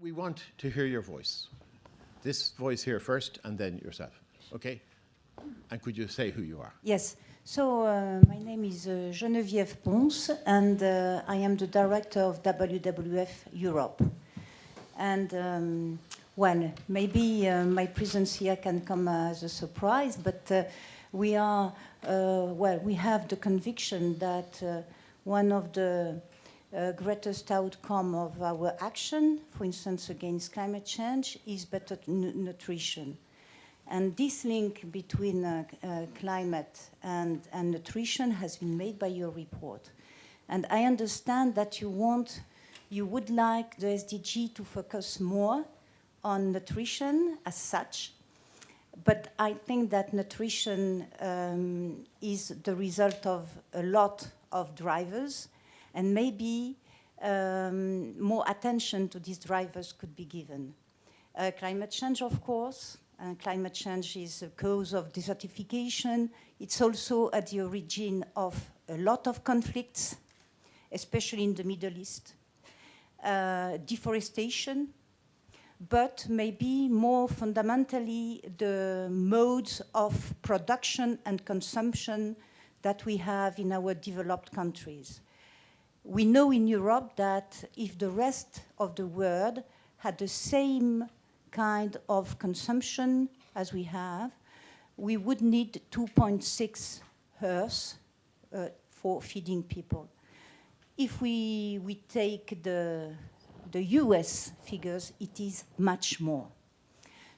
we want to hear your voice. This voice here first, and then yourself. Okay? And could you say who you are? Yes. So my name is Geneviève Ponce, and I am the director of WWF Europe. And well, maybe my presence here can come as a surprise, but we are we have the conviction that one of the greatest outcome of our action, for instance, against climate change, is better nutrition. And this link between climate and nutrition has been made by your report. And I understand that you would like the SDG to focus more on nutrition as such, but I think that nutrition is the result of a lot of drivers, and maybe more attention to these drivers could be given. Climate change, of course. Climate change is a cause of desertification. It's also at the origin of a lot of conflicts, especially in the Middle East. Deforestation, but maybe more fundamentally the modes of production and consumption that we have in our developed countries. We know in Europe that if the rest of the world had the same kind of consumption as we have, we would need 2.6 Earths for feeding people. If we take the US figures, it is much more.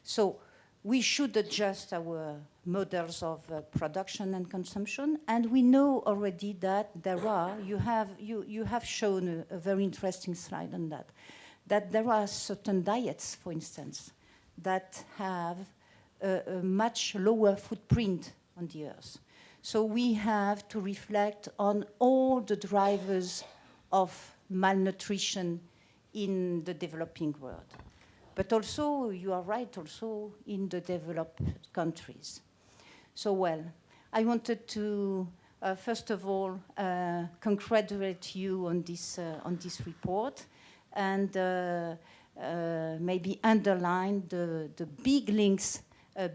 So we should adjust our models of production and consumption, and we know already that there are, you have shown a very interesting slide on that there are certain diets, for instance, that have a much lower footprint on the Earth. So we have to reflect on all the drivers of malnutrition in the developing world. But also, you are right, also in the developed countries. So, well, I wanted to, first of all, congratulate you on this report, and maybe underline the big links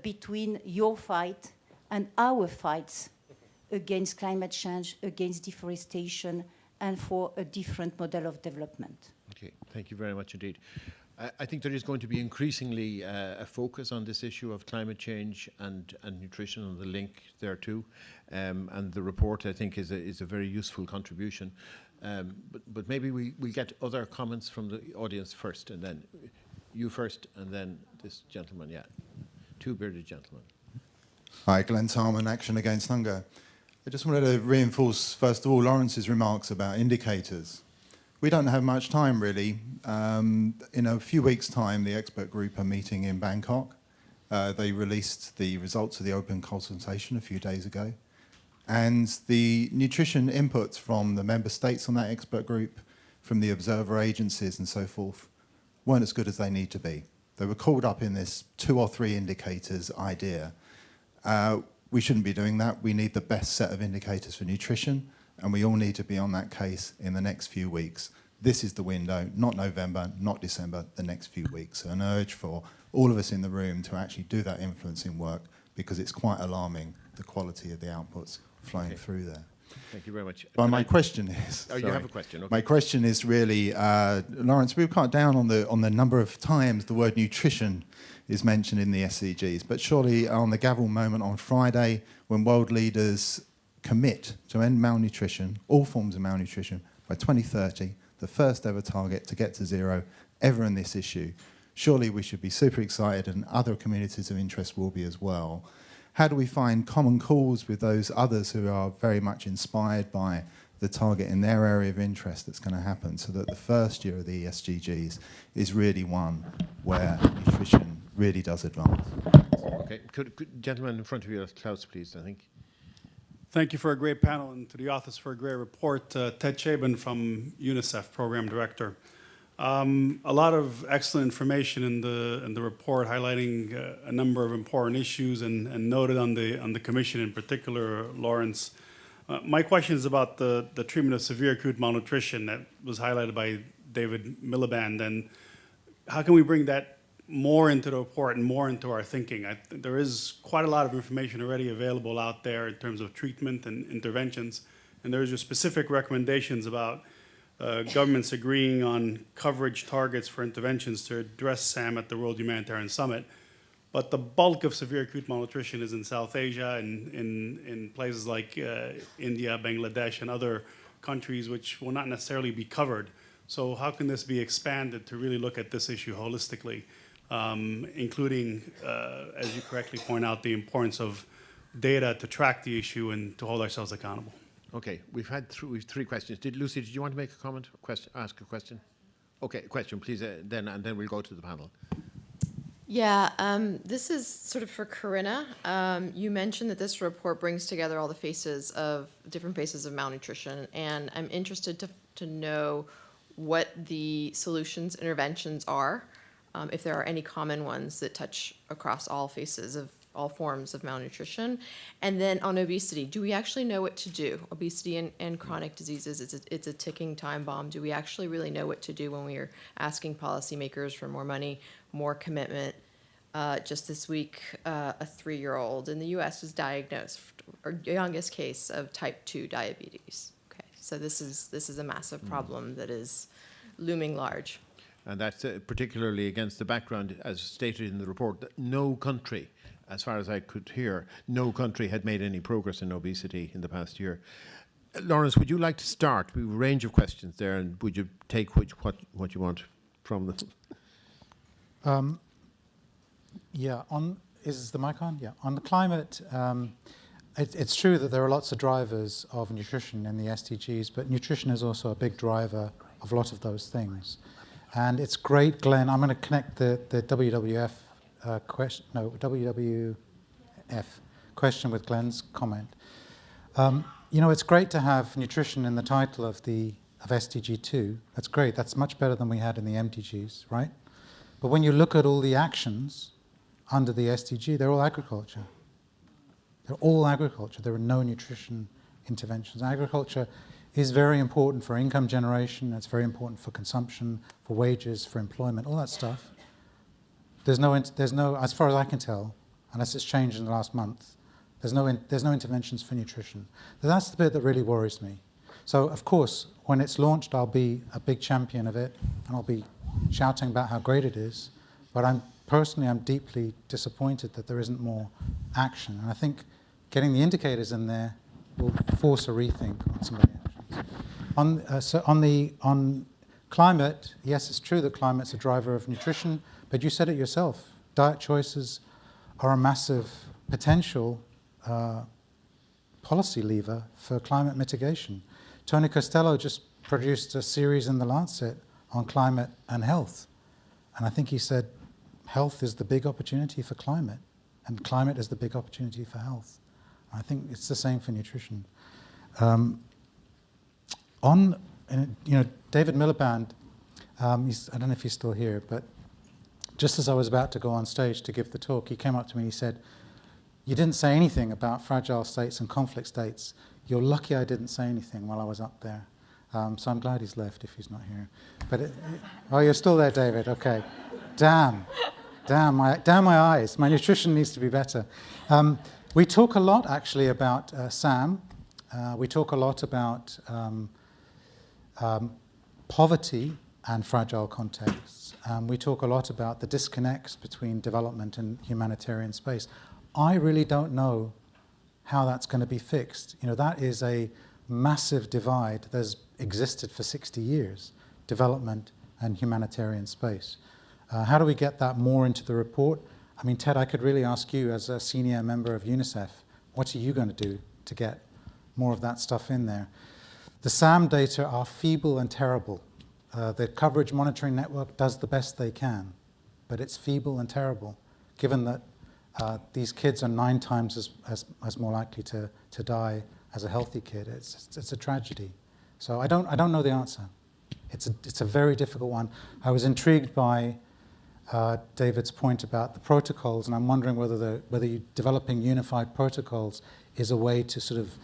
between your fight and our fights against climate change, against deforestation, and for a different model of development. Okay, thank you very much indeed. I think there is going to be increasingly a focus on this issue of climate change and nutrition and the link there too. And the report, I think, is a very useful contribution. But maybe we'll get other comments from the audience first, and then you first, and then this gentleman, yeah. Two bearded gentlemen. Hi, Glenn Tarman, Action Against Hunger. I just wanted to reinforce, first of all, Lawrence's remarks about indicators. We don't have much time, really. In a few weeks' time, the expert group are meeting in Bangkok. They released the results of the open consultation a few days ago. And the nutrition inputs from the member states on that expert group, from the observer agencies and so forth, weren't as good as they need to be. They were called up in this 2 or 3 indicators idea. We shouldn't be doing that. We need the best set of indicators for nutrition, and we all need to be on that case in the next few weeks. This is the window, not November, not December, the next few weeks. So an urge for all of us in the room to actually do that influencing work, because it's quite alarming, the quality of the outputs flowing through there. Thank you very much. But my question is... Oh, you have a question, okay. My question is really, Lawrence, we've cut down on the number of times the word nutrition is mentioned in the SDGs, but surely on the gavel moment on Friday, when world leaders commit to end malnutrition, all forms of malnutrition, by 2030, the first ever target to get to zero ever in this issue, surely we should be super excited, and other communities of interest will be as well. How do we find common cause with those others who are very much inspired by the target in their area of interest that's going to happen, so that the first year of the SDGs is really one where nutrition really does advance? Okay, could gentleman in front of you, Klaus, please, I think. Thank you for a great panel, and to the office for a great report. Ted Chabin from UNICEF, Program Director. A lot of excellent information in the report, highlighting a number of important issues, and noted on the Commission in particular, Lawrence. My question is about the treatment of severe acute malnutrition that was highlighted by David Miliband. And how can we bring that more into the report and more into our thinking? There is quite a lot of information already available out there in terms of treatment and interventions, and there's just specific recommendations about governments agreeing on coverage targets for interventions to address SAM at the World Humanitarian Summit. But the bulk of severe acute malnutrition is in South Asia and in places like India, Bangladesh, and other countries which will not necessarily be covered. So how can this be expanded to really look at this issue holistically, including, as you correctly point out, the importance of data to track the issue and to hold ourselves accountable? Okay, we've three questions. Lucy, did you want to make a comment, ask a question? Okay, question, please, then, and then we'll go to the panel. Yeah, this is sort of for Corinna. You mentioned that this report brings together all the different faces of malnutrition, and I'm interested to know what the solutions, interventions are, if there are any common ones that touch across all faces of all forms of malnutrition. And then on obesity, do we actually know what to do? Obesity and chronic diseases, it's a ticking time bomb. Do we actually really know what to do when we are asking policymakers for more money, more commitment? Just this week, a 3-year-old in the U.S. was diagnosed, or youngest case of type 2 diabetes. Okay, so this is a massive problem that is looming large. And that's particularly against the background, as stated in the report, that no country, as far as I could hear, no country had made any progress in obesity in the past year. Lawrence, would you like to start? We have a range of questions there, and would you take what you want from them? Yeah, is the mic on? Yeah, on the climate, it's true that there are lots of drivers of nutrition in the SDGs, but nutrition is also a big driver of a lot of those things. And it's great, Glenn, I'm going to connect the WWF question with Glenn's comment. You know, it's great to have nutrition in the title of SDG 2. That's great. That's much better than we had in the MDGs, right? But when you look at all the actions under the SDG, they're all agriculture. They're all agriculture. There are no nutrition interventions. Agriculture is very important for income generation. It's very important for consumption, for wages, for employment, all that stuff. There's no, as far as I can tell, unless it's changed in the last month, there's no interventions for nutrition. That's the bit that really worries me. So, of course, when it's launched, I'll be a big champion of it, and I'll be shouting about how great it is. But I'm deeply disappointed that there isn't more action. And I think getting the indicators in there will force a rethink on some of the actions. On climate, yes, it's true that climate's a driver of nutrition, but you said it yourself. Diet choices are a massive potential policy lever for climate mitigation. Tony Costello just produced a series in The Lancet on climate and health. And I think he said health is the big opportunity for climate, and climate is the big opportunity for health. I think it's the same for nutrition. David Miliband, I don't know if he's still here, but just as I was about to go on stage to give the talk, he came up to me and he said, "You didn't say anything about fragile states and conflict states. You're lucky I didn't say anything while I was up there." So I'm glad he's left if he's not here. But oh, you're still there, David. Okay. Damn my eyes. My nutrition needs to be better. We talk a lot, actually, about SAM. We talk a lot about poverty and fragile contexts. We talk a lot about the disconnects between development and humanitarian space. I really don't know how that's going to be fixed. You know, that is a massive divide that's existed for 60 years, development and humanitarian space. How do we get that more into the report? I mean, Ted, I could really ask you as a senior member of UNICEF, what are you going to do to get more of that stuff in there? The SAM data are feeble and terrible. The Coverage Monitoring Network does the best they can, but it's feeble and terrible, given that these kids are 9 times as more likely to die as a healthy kid. It's a tragedy. So I don't know the answer. It's a very difficult one. I was intrigued by David's point about the protocols, and I'm wondering whether developing unified protocols is a way to sort of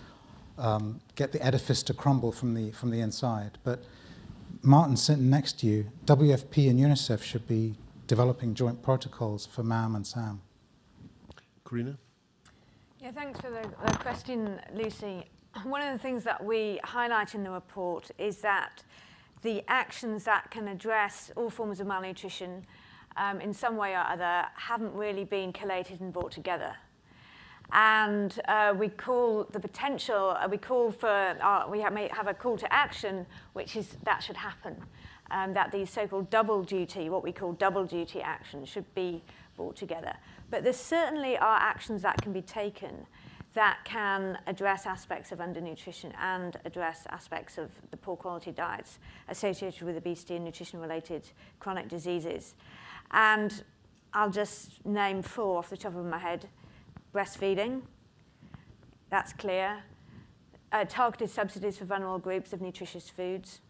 get the edifice to crumble from the inside. But Martin, sitting next to you, WFP and UNICEF should be developing joint protocols for MAM and SAM. Karina? Yeah, thanks for the question, Lucy. One of the things that we highlight in the report is that the actions that can address all forms of malnutrition in some way or other haven't really been collated and brought together. And we call the potential, we have a call to action, which is that should happen. That these so-called double duty, what we call double duty actions, should be brought together. But there certainly are actions that can be taken that can address aspects of undernutrition and address aspects of the poor quality diets associated with obesity and nutrition-related chronic diseases. And I'll just name 4 off the top of my head. Breastfeeding, that's clear. Targeted subsidies for vulnerable groups of nutritious foods.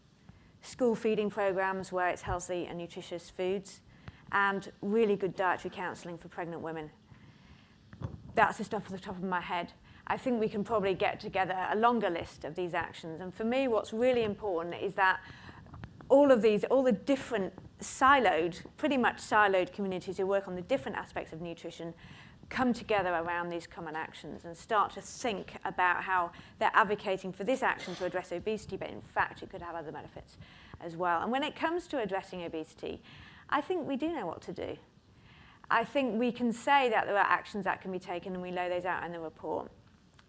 School feeding programs where it's healthy and nutritious foods. And really good dietary counselling for pregnant women. That's the stuff off the top of my head. I think we can probably get together a longer list of these actions. And for me, what's really important is that all the different pretty much siloed communities who work on the different aspects of nutrition come together around these common actions and start to think about how they're advocating for this action to address obesity, but in fact it could have other benefits as well. And when it comes to addressing obesity, I think we do know what to do. I think we can say that there are actions that can be taken, and we lay those out in the report.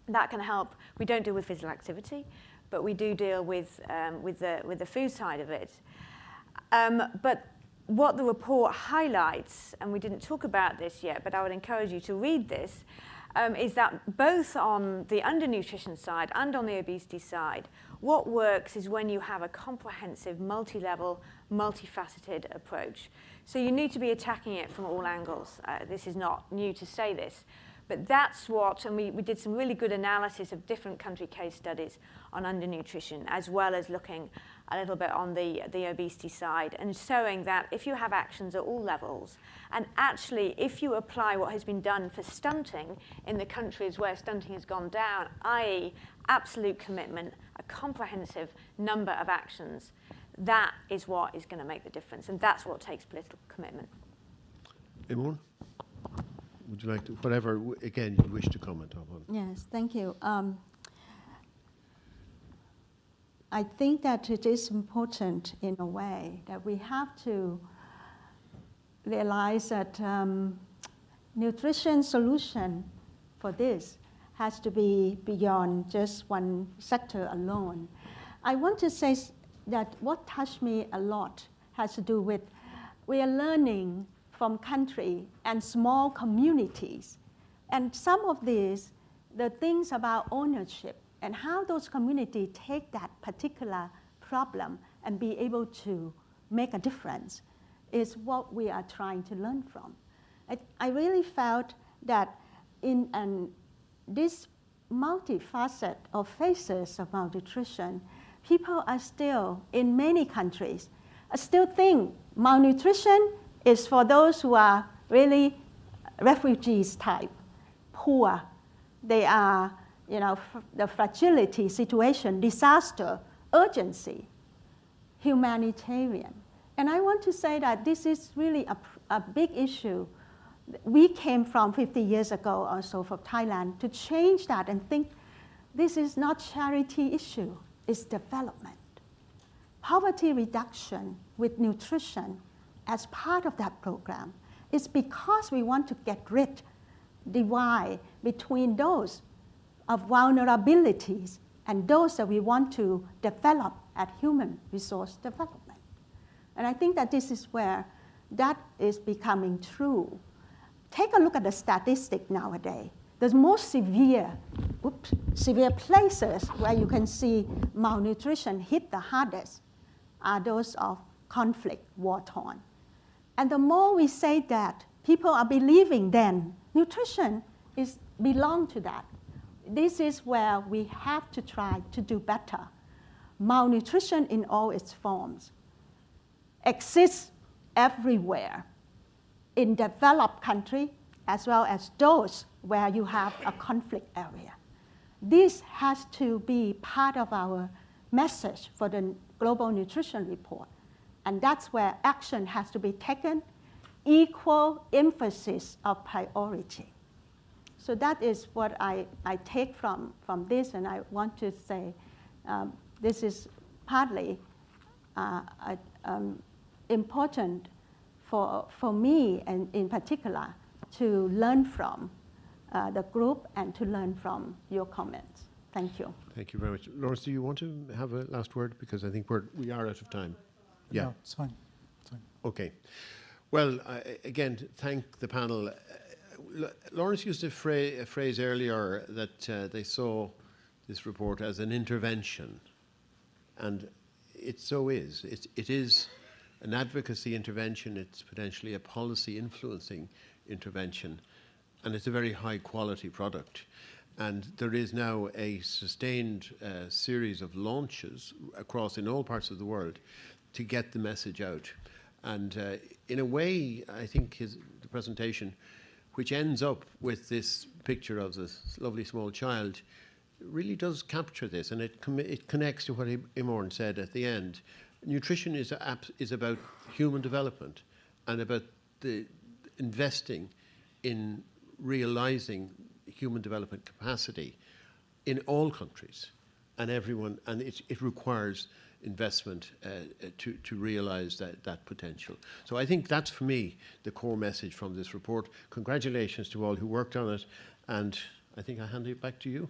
That can help. We don't deal with physical activity, but we do deal with the food side of it. But what the report highlights, and we didn't talk about this yet, but I would encourage you to read this, is that both on the undernutrition side and on the obesity side, what works is when you have a comprehensive, multi-level, multifaceted approach. So you need to be attacking it from all angles. This is not new to say this, but that's what, and we did some really good analysis of different country case studies on undernutrition, as well as looking a little bit on the obesity side, and showing that if you have actions at all levels, and actually if you apply what has been done for stunting in the countries where stunting has gone down, i.e. absolute commitment, a comprehensive number of actions, that is what is going to make the difference, and that's what takes political commitment. Eamon, would you like to, whatever, again, you wish to comment on? Yes, thank you. I think that it is important in a way that we have to realize that nutrition solution for this has to be beyond just one sector alone. I want to say that what touched me a lot has to do with we are learning from country and small communities. And some of these, the things about ownership and how those communities take that particular problem and be able to make a difference is what we are trying to learn from. I really felt that in this multifaceted of phases of malnutrition, people are still, in many countries, still think malnutrition is for those who are really refugees type, poor. They are, the fragility situation, disaster, urgency, humanitarian. And I want to say that this is really a big issue. We came from 50 years ago or so from Thailand to change that and think this is not charity issue, it's development. Poverty reduction with nutrition as part of that program is because we want to get rid, divide between those of vulnerabilities and those that we want to develop at human resource development. And I think that this is where that is becoming true. Take a look at the statistic nowadays. The most severe places where you can see malnutrition hit the hardest are those of conflict, war-torn. And the more we say that, people are believing then nutrition belongs to that. This is where we have to try to do better. Malnutrition in all its forms exists everywhere in developed countries as well as those where you have a conflict area. This has to be part of our message for the Global Nutrition Report. And that's where action has to be taken, equal emphasis of priority. So that is what I take from this, and I want to say this is partly important for me, and in particular, to learn from the group and to learn from your comments. Thank you. Thank you very much. Lawrence, do you want to have a last word? Because I think we are out of time. Yeah. No, it's fine. It's fine. Okay. Well, again, thank the panel. Lawrence used a phrase earlier that they saw this report as an intervention. And it so is. It is an advocacy intervention. It's potentially a policy influencing intervention. And it's a very high quality product. And there is now a sustained series of launches across in all parts of the world to get the message out. And in a way, I think the presentation, which ends up with this picture of this lovely small child, really does capture this. And it connects to what Imorn said at the end. Nutrition is about human development and about the investing in realizing human development capacity in all countries and everyone, and it requires investment to realize that potential. So I think that's, for me, the core message from this report. Congratulations to all who worked on it, and I think I hand it back to you.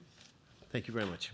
Thank you very much.